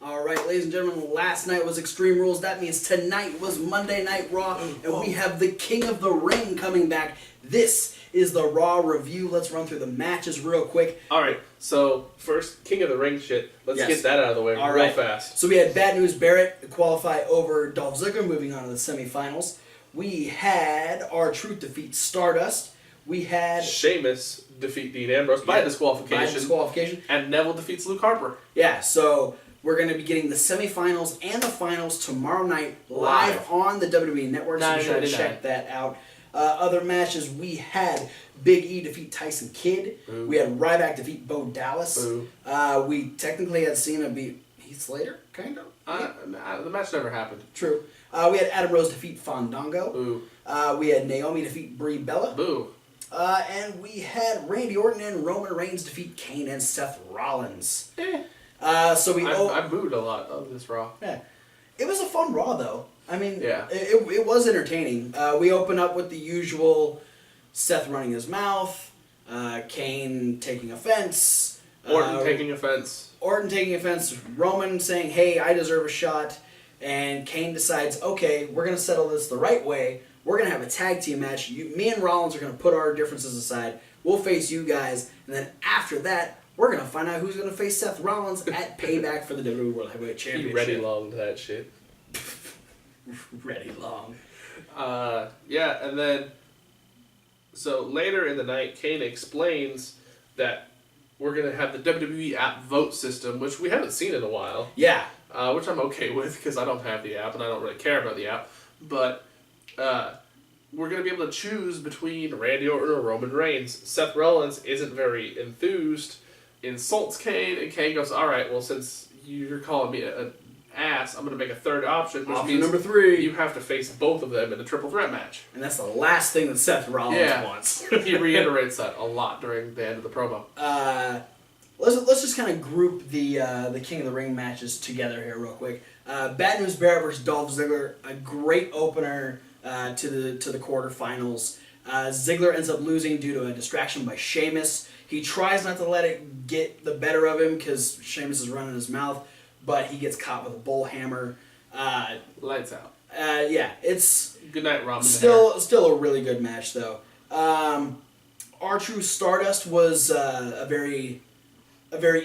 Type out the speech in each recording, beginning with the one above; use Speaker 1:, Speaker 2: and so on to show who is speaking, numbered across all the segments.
Speaker 1: All right, ladies and gentlemen, last night was Extreme Rules. That means tonight was Monday Night Raw, and we have the King of the Ring coming back. This is the Raw review. Let's run through the matches real quick.
Speaker 2: All right, so first, King of the Ring shit. Let's get that out of the way real fast.
Speaker 1: So we had Bad News Barrett qualify over Dolph Ziggler, moving on to the semifinals. We had R-Truth defeat Stardust. We had
Speaker 2: Sheamus defeat Dean Ambrose by disqualification. And Neville defeats Luke Harper.
Speaker 1: Yeah, so we're going to be getting the semifinals and the finals tomorrow night live on the WWE Network, so be sure to check that out. Other matches, we had Big E defeat Tyson Kidd.
Speaker 2: Ooh.
Speaker 1: We had Ryback defeat Bo Dallas.
Speaker 2: Ooh.
Speaker 1: We technically had Cena beat Heath Slater, kind of.
Speaker 2: The match never happened.
Speaker 1: True. We had Adam Rose defeat Fandango.
Speaker 2: Ooh.
Speaker 1: We had Naomi defeat Brie Bella.
Speaker 2: Boo.
Speaker 1: And we had Randy Orton and Roman Reigns defeat Kane and Seth Rollins.
Speaker 2: I booed a lot of this Raw.
Speaker 1: Yeah. It was a fun Raw, though. I mean,
Speaker 2: yeah.
Speaker 1: it was entertaining. We open up with the usual Seth running his mouth, Kane taking offense.
Speaker 2: Orton taking offense.
Speaker 1: Roman saying, hey, I deserve a shot. And Kane decides, okay, we're going to settle this the right way. We're going to have a tag team match. Me and Rollins are going to put our differences aside. We'll face you guys. And then after that, we're going to find out who's going to face Seth Rollins at Payback for the WWE World Heavyweight Championship.
Speaker 2: He ready longed that shit.
Speaker 1: Ready long.
Speaker 2: Yeah, and then, so later in the night, Kane explains that we're going to have the WWE app vote system, which we haven't seen in a while.
Speaker 1: Yeah.
Speaker 2: Which I'm okay with because I don't have the app and I don't really care about the app. But we're going to be able to choose between Randy Orton or Roman Reigns. Seth Rollins isn't very enthused, insults Kane, and Kane goes, all right, well, since you're calling me an ass, I'm going to make a third option, which means
Speaker 1: number 3.
Speaker 2: You have to face both of them in a triple threat match.
Speaker 1: And that's the last thing that Seth Rollins wants.
Speaker 2: He reiterates that a lot during the end of the promo.
Speaker 1: Let's just kind of group the King of the Ring matches together here real quick. Bad News Barrett versus Dolph Ziggler, a great opener to the quarterfinals. Ziggler ends up losing due to a distraction by Sheamus. He tries not to let it get the better of him because Sheamus is running his mouth, but he gets caught with a bull hammer.
Speaker 2: Lights out.
Speaker 1: Yeah, it's
Speaker 2: good night, Robin.
Speaker 1: Still a really good match though. R-Truth Stardust was a very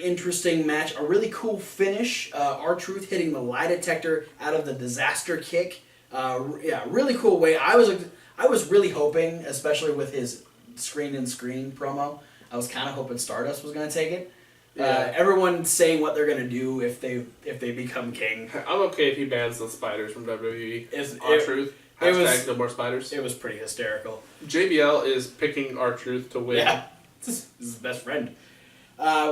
Speaker 1: interesting match. A really cool finish. R-Truth hitting the lie detector out of the disaster kick. Really cool way. I was really hoping, especially with his screen promo, I was kind of hoping Stardust was going to take it. Everyone's saying what they're going to do if they become king.
Speaker 2: I'm okay if he bans the spiders from WWE. R-Truth. Hashtag no more spiders.
Speaker 1: It was pretty hysterical.
Speaker 2: JBL is picking R-Truth to win.
Speaker 1: Yeah. This is his best friend.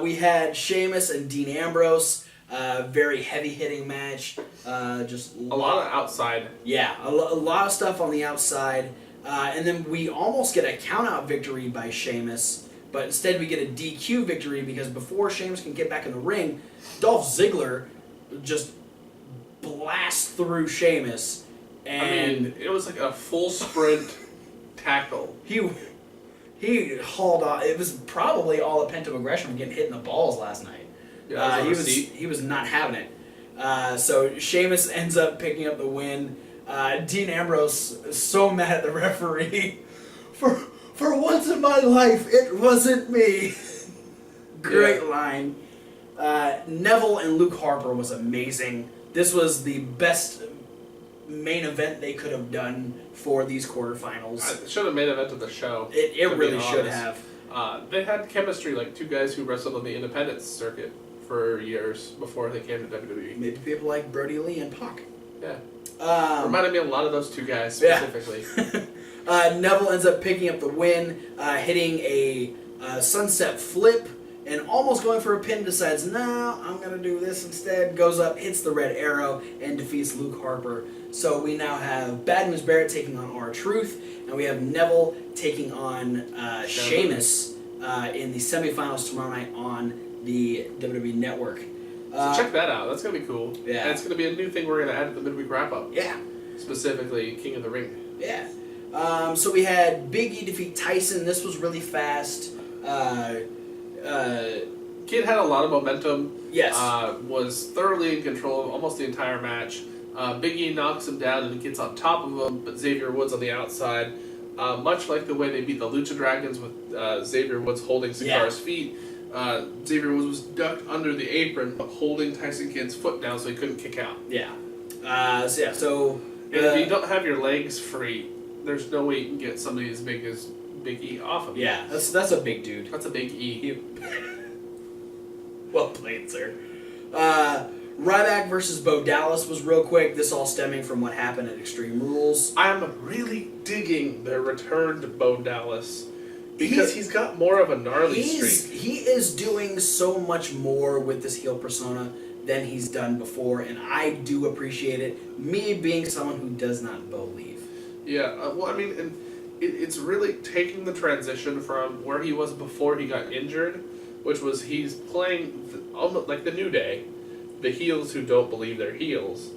Speaker 1: We had Sheamus and Dean Ambrose. Very heavy-hitting match. Just
Speaker 2: a lot of outside.
Speaker 1: Yeah, a lot of stuff on the outside. And then we almost get a count-out victory by Sheamus, but instead we get a DQ victory because before Sheamus can get back in the ring, Dolph Ziggler just blasts through Sheamus. And
Speaker 2: it was like a full sprint tackle.
Speaker 1: He hauled off. It was probably all a pent-up aggression from getting hit in the balls last night.
Speaker 2: Yeah,
Speaker 1: he was not having it. So Sheamus ends up picking up the win. Dean Ambrose is so mad at the referee. For once in my life, it wasn't me. Great line. Neville and Luke Harper was amazing. This was the best main event they could have done for these quarterfinals.
Speaker 2: It should have main event of the show.
Speaker 1: It really should have.
Speaker 2: They had chemistry like two guys who wrestled on the independent circuit for years before they came to WWE.
Speaker 1: Maybe people like Brody Lee and Pac.
Speaker 2: Yeah. Reminded me a lot of those two guys specifically.
Speaker 1: Yeah. Neville ends up picking up the win, hitting a sunset flip, and almost going for a pin, decides, no, I'm going to do this instead. Goes up, hits the red arrow, and defeats Luke Harper. So we now have Bad News Barrett taking on R-Truth, and we have Neville taking on Sheamus in the semifinals tomorrow night on the WWE Network.
Speaker 2: So check that out. That's going to be cool.
Speaker 1: Yeah.
Speaker 2: And it's going to be a new thing we're going to add to the midweek wrap-up.
Speaker 1: Yeah.
Speaker 2: Specifically, King of the Ring.
Speaker 1: Yeah. So we had Big E defeat Tyson. This was really fast.
Speaker 2: Kid had a lot of momentum.
Speaker 1: Yes.
Speaker 2: Was thoroughly in control of almost the entire match. Big E knocks him down and gets on top of him, but Xavier Woods on the outside. Much like the way they beat the Lucha Dragons with Xavier Woods holding Sakara's feet, Xavier Woods was ducked under the apron, but holding Tyson Kidd's foot down so he couldn't kick out.
Speaker 1: Yeah.
Speaker 2: And if you don't have your legs free, there's no way you can get somebody as big as Big E off of you.
Speaker 1: Yeah, that's a big dude.
Speaker 2: That's a big E.
Speaker 1: Well played, sir. Ryback versus Bo Dallas was real quick. This all stemming from what happened at Extreme Rules.
Speaker 2: I'm really digging their return to Bo Dallas because he's got more of a gnarly streak.
Speaker 1: He is doing so much more with this heel persona than he's done before, and I do appreciate it. Me being someone who does not believe.
Speaker 2: Yeah, well, I mean, and it's really taking the transition from where he was before he got injured, which was he's playing almost like the New Day, the heels who don't believe they're heels.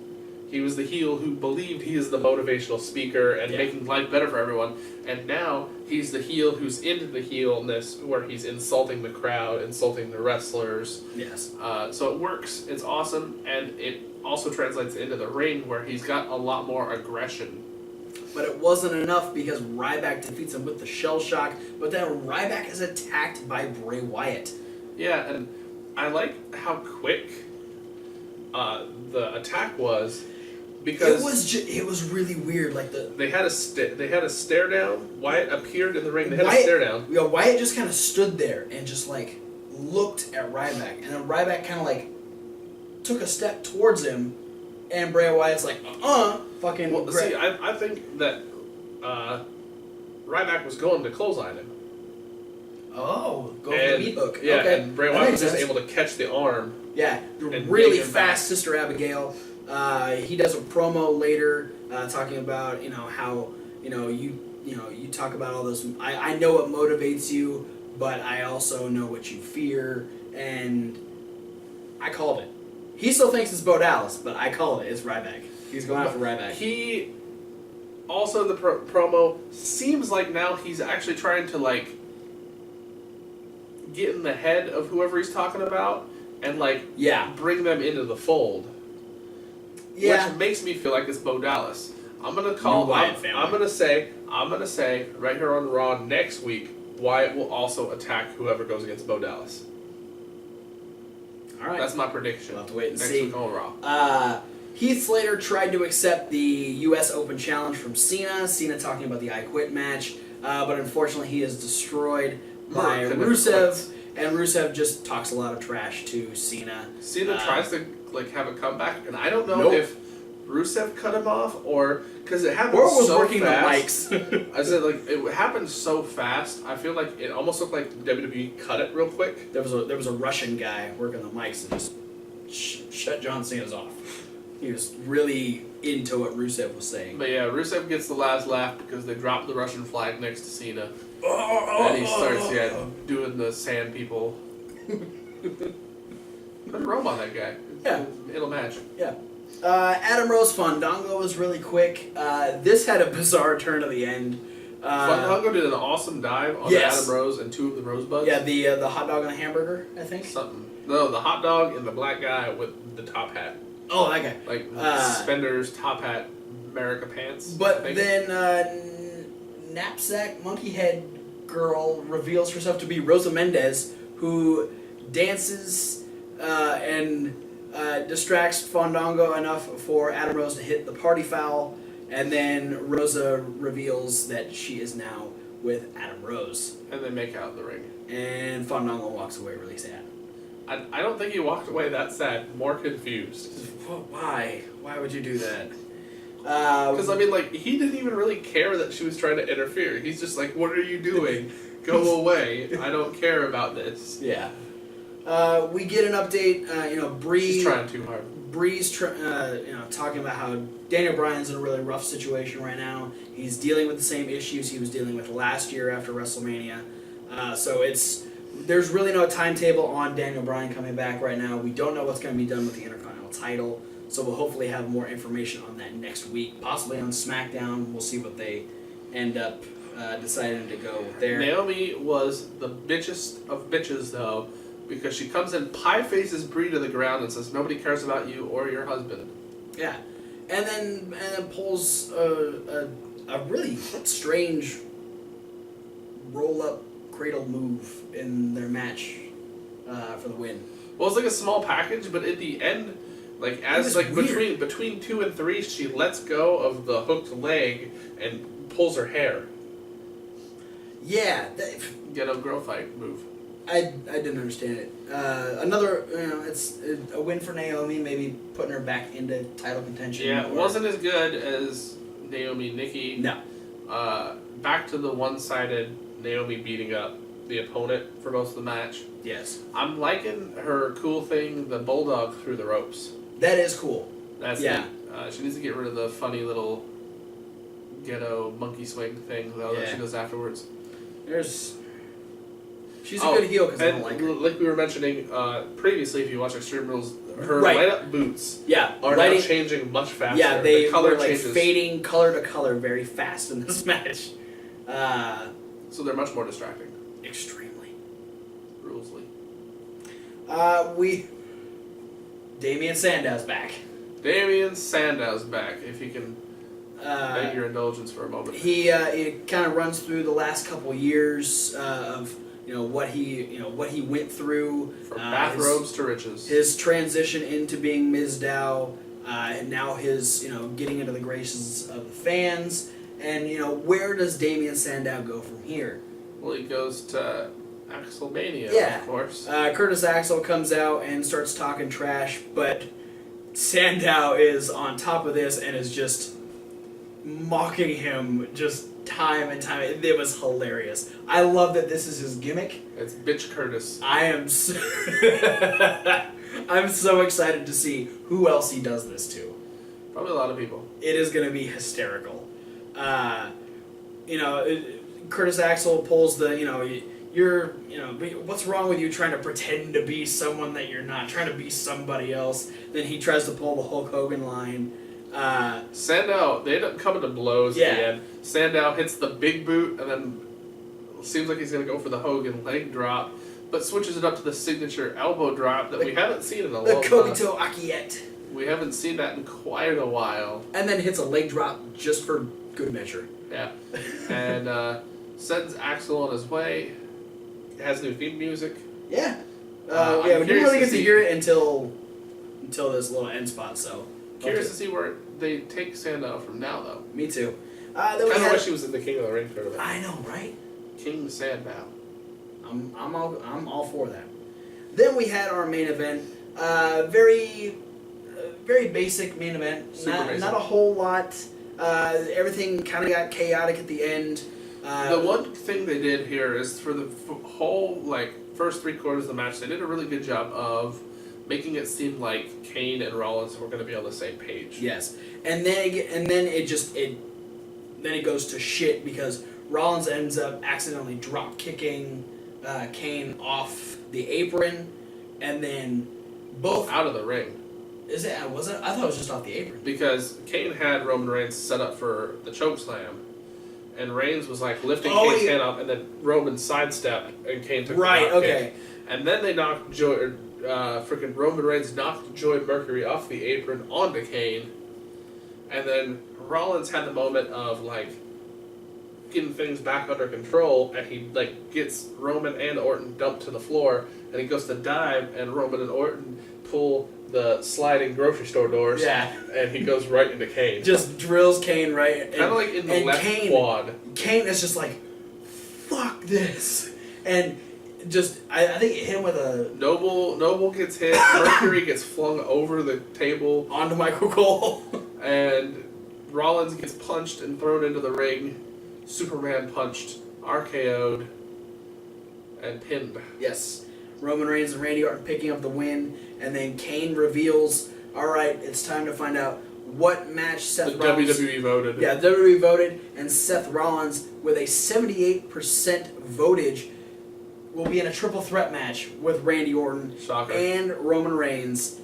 Speaker 2: He was the heel who believed he is the motivational speaker and making life better for everyone. And now he's the heel who's into the heelness where he's insulting the crowd, insulting the wrestlers.
Speaker 1: Yes.
Speaker 2: So it works. It's awesome. And it also translates into the ring where he's got a lot more aggression.
Speaker 1: But it wasn't enough because Ryback defeats him with the shell shock. But then Ryback is attacked by Bray Wyatt.
Speaker 2: Yeah, and I like how quick the attack was. Because
Speaker 1: it was really weird. Like
Speaker 2: they had a stare down. Wyatt appeared in the ring. They had a stare down.
Speaker 1: Yeah, Wyatt just kind of stood there and just like looked at Ryback, and then Ryback kind of like took a step towards him, and Bray Wyatt's like, fucking.
Speaker 2: Well, see, I think that Ryback was going to clothesline him.
Speaker 1: Oh, go for the meat hook.
Speaker 2: Yeah,
Speaker 1: okay.
Speaker 2: And Bray Wyatt was just able to catch the arm.
Speaker 1: Yeah, really fast, Sister Abigail. He does a promo later talking about how you talk about all this. I know what motivates you, but I also know what you fear, and I called it. He still thinks it's Bo Dallas, but I called it. It's Ryback. He's going after Ryback.
Speaker 2: He also the promo seems like now he's actually trying to like get in the head of whoever he's talking about and bring them into the fold.
Speaker 1: Yeah.
Speaker 2: Which makes me feel like it's Bo Dallas. I'm gonna say right here on Raw next week, Wyatt will also attack whoever goes against Bo Dallas.
Speaker 1: All right.
Speaker 2: That's my prediction.
Speaker 1: We'll have to wait and
Speaker 2: next
Speaker 1: see.
Speaker 2: Week on Raw.
Speaker 1: Heath Slater tried to accept the U.S. Open Challenge from Cena. Cena talking about the I Quit match, but unfortunately he is destroyed by Rusev, and Rusev just talks a lot of trash to Cena.
Speaker 2: Cena tries to have a comeback, and I don't know if Rusev cut him off or because it happened so
Speaker 1: working
Speaker 2: fast.
Speaker 1: The mics.
Speaker 2: I said it happened so fast. I feel like it almost looked like WWE cut it real quick.
Speaker 1: There was a Russian guy working the mics and just shut John Cena's off. He was really into what Rusev was saying.
Speaker 2: But yeah, Rusev gets the last laugh because they dropped the Russian flag next to Cena. And he starts doing the sand people. Put a robe on that guy.
Speaker 1: Yeah.
Speaker 2: It'll match.
Speaker 1: Yeah. Adam Rose Fandango was really quick. This had a bizarre turn at the end.
Speaker 2: Fandango did an awesome dive on Adam Rose and two of the Rosebuds.
Speaker 1: Yeah, the hot dog and the hamburger, I think.
Speaker 2: No, the hot dog and the black guy with the top hat.
Speaker 1: Oh, that guy.
Speaker 2: Like suspenders, top hat, America pants.
Speaker 1: But then Knapsack Monkey Head Girl reveals herself to be Rosa Mendez, who dances and distracts Fandango enough for Adam Rose to hit the party foul, and then Rosa reveals that she is now with Adam Rose.
Speaker 2: And they make out in the ring.
Speaker 1: And Fandango walks away really sad.
Speaker 2: I don't think he walked away that sad. More confused.
Speaker 1: Why? Why would you do that?
Speaker 2: Because, he didn't even really care that she was trying to interfere. He's just like, what are you doing? Go away. I don't care about this.
Speaker 1: Yeah. We get an update, Bree...
Speaker 2: She's trying too hard.
Speaker 1: Bree's, talking about how Daniel Bryan's in a really rough situation right now. He's dealing with the same issues he was dealing with last year after WrestleMania. There's really no timetable on Daniel Bryan coming back right now. We don't know what's going to be done with the Intercontinental title, so we'll hopefully have more information on that next week, possibly on SmackDown. We'll see what they end up deciding to go with there.
Speaker 2: Naomi was the bitchest of bitches, though, because she comes in, pie faces Brie to the ground, and says nobody cares about you or your husband.
Speaker 1: Yeah, and then pulls a really strange roll up cradle move in their match for the win.
Speaker 2: Well, it's like a small package, but at the end, like as like
Speaker 1: weird.
Speaker 2: between 2 and 3, she lets go of the hooked leg and pulls her hair.
Speaker 1: Yeah,
Speaker 2: Ghetto girl fight move.
Speaker 1: I didn't understand it. Another, it's a win for Naomi, maybe putting her back into title contention.
Speaker 2: Yeah, it wasn't as good as Naomi Nikki.
Speaker 1: No.
Speaker 2: Back to the one-sided Naomi beating up the opponent for most of the match.
Speaker 1: Yes.
Speaker 2: I'm liking her cool thing, the bulldog through the ropes.
Speaker 1: That is cool.
Speaker 2: That's
Speaker 1: yeah.
Speaker 2: Neat. She needs to get rid of the funny little ghetto monkey swing thing that she does afterwards.
Speaker 1: She's a good heel because I don't like her.
Speaker 2: Like we were mentioning previously, if you watch Extreme Rules, her
Speaker 1: Right.
Speaker 2: light up boots
Speaker 1: are
Speaker 2: now changing much faster.
Speaker 1: Yeah, they
Speaker 2: the color
Speaker 1: were like
Speaker 2: changes.
Speaker 1: fading color to color very fast in this match.
Speaker 2: So they're much more distracting.
Speaker 1: Extremely.
Speaker 2: Rulesly.
Speaker 1: Damian Sandow's back.
Speaker 2: Damian Sandow's back, if you can beg your indulgence for a moment.
Speaker 1: He kind of runs through the last couple years of what he went through
Speaker 2: From bathrobes to riches.
Speaker 1: His transition into being Mizdow, and now his getting into the graces of the fans, and where does Damian Sandow go from here?
Speaker 2: Well, he goes to Axelmania, of course.
Speaker 1: Curtis Axel comes out and starts talking trash, but Sandow is on top of this and is just mocking him just time and time. It was hilarious. I love that this is his gimmick.
Speaker 2: It's bitch Curtis.
Speaker 1: I am I'm so excited to see who else he does this to.
Speaker 2: Probably a lot of people.
Speaker 1: It is going to be hysterical. Curtis Axel pulls the, what's wrong with you trying to pretend to be someone that you're not, trying to be somebody else. Then he tries to pull the Hulk Hogan line.
Speaker 2: Sandow, they end up coming to blows at the end. Sandow hits the big boot and then seems like he's going to go for the Hogan leg drop, but switches it up to the signature elbow drop that we haven't seen in a long time.
Speaker 1: The Kobito Akiet.
Speaker 2: We haven't seen that in quite a while.
Speaker 1: And then hits a leg drop just for good measure.
Speaker 2: Yeah. And sends Axel on his way. Has new theme music.
Speaker 1: Yeah. We didn't really get to hear it until this little end spot, so.
Speaker 2: Curious to see where they take Sandow from now, though.
Speaker 1: Me too.
Speaker 2: I kind of wish he was in the King of the Ring tournament.
Speaker 1: I know, right?
Speaker 2: King Sandow.
Speaker 1: I'm all for that. Then we had our main event. Very basic main event. Not a whole lot. Everything kind of got chaotic at the end.
Speaker 2: The one thing they did here is for the whole first 3/4 of the match, they did a really good job of making it seem like Kane and Rollins were going to be on the same page.
Speaker 1: Yes, and then it goes to shit because Rollins ends up accidentally drop kicking Kane off the apron, and then both
Speaker 2: out of the ring.
Speaker 1: Is it? Was it? I thought it was just off the apron.
Speaker 2: Because Kane had Roman Reigns set up for the chokeslam, and Reigns was lifting Kane's hand up, and then Roman sidestepped, and Kane took the drop kick. And then they knocked freaking Roman Reigns knocked Joy Mercury off the apron onto Kane, and then Rollins had the moment of getting things back under control, and he gets Roman and Orton dumped to the floor, and he goes to dive, and Roman and Orton pull the sliding grocery store doors, and he goes right into Kane.
Speaker 1: Just drills Kane right,
Speaker 2: kind of in the left quad.
Speaker 1: Kane is just fuck this, and just I think it hit him with a
Speaker 2: Noble gets hit. Mercury gets flung over the table
Speaker 1: onto Michael Cole,
Speaker 2: and Rollins gets punched and thrown into the ring. Superman punched, RKO'd, and pinned.
Speaker 1: Yes, Roman Reigns and Randy Orton picking up the win, and then Kane reveals, "All right, it's time to find out what match Seth Rollins."
Speaker 2: WWE voted.
Speaker 1: Yeah, WWE voted, and Seth Rollins with a 78% votage will be in a triple threat match with Randy Orton and Roman Reigns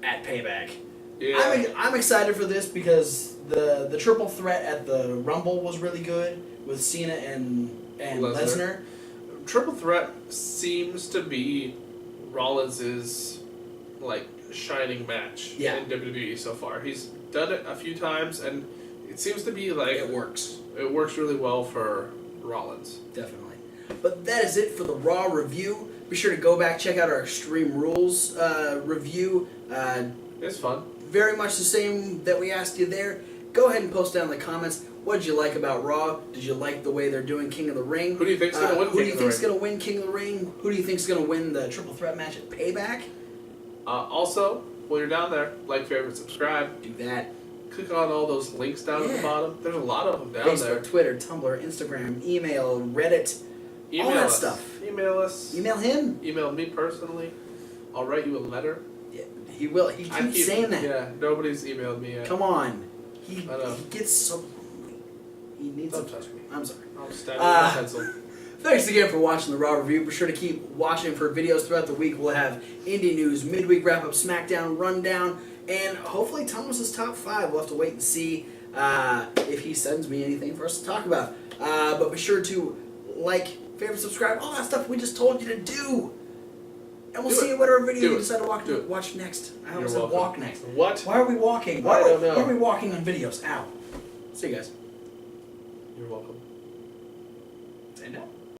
Speaker 1: at Payback.
Speaker 2: Yeah.
Speaker 1: I'm excited for this because the triple threat at the Rumble was really good with Cena and Lesnar.
Speaker 2: Triple threat seems to be Rollins is like shining match in WWE so far. He's done it a few times, and it seems to be like
Speaker 1: it works.
Speaker 2: It works really well for Rollins.
Speaker 1: Definitely. But that is it for the Raw review. Be sure to go back, check out our Extreme Rules review.
Speaker 2: It's fun.
Speaker 1: Very much the same that we asked you there. Go ahead and post down in the comments. What did you like about Raw? Did you like the way they're doing King of the Ring?
Speaker 2: Who do you think's going to win?
Speaker 1: Who do you think's going to win King of the Ring? Who do you think's going to win the Triple Threat match at Payback?
Speaker 2: Also, while you're down there, like, favorite, subscribe.
Speaker 1: Do that.
Speaker 2: Click on all those links down at the bottom. There's a lot of them down there.
Speaker 1: Facebook, Twitter, Tumblr, Instagram, email, Reddit, all that stuff.
Speaker 2: Email us.
Speaker 1: Email him.
Speaker 2: Email me personally. I'll write you a letter.
Speaker 1: Yeah, he will. He keeps saying that.
Speaker 2: Yeah, nobody's emailed me yet.
Speaker 1: Come on. He gets so... He needs
Speaker 2: Don't touch me.
Speaker 1: I'm sorry.
Speaker 2: I'll stab you with a pencil.
Speaker 1: Thanks again for watching the Raw review. Be sure to keep watching for videos throughout the week. We'll have indie news, midweek wrap-up, SmackDown, rundown, and hopefully Thomas's top 5. We'll have to wait and see if he sends me anything for us to talk about. But be sure to like, favorite, subscribe, all that stuff we just told you to do. And we'll see you whatever video you decide to watch next. I almost said walk next.
Speaker 2: What?
Speaker 1: Why are we walking?
Speaker 2: I don't know.
Speaker 1: Why are we walking on videos? Ow. See you guys.
Speaker 2: You're welcome.
Speaker 1: Say no.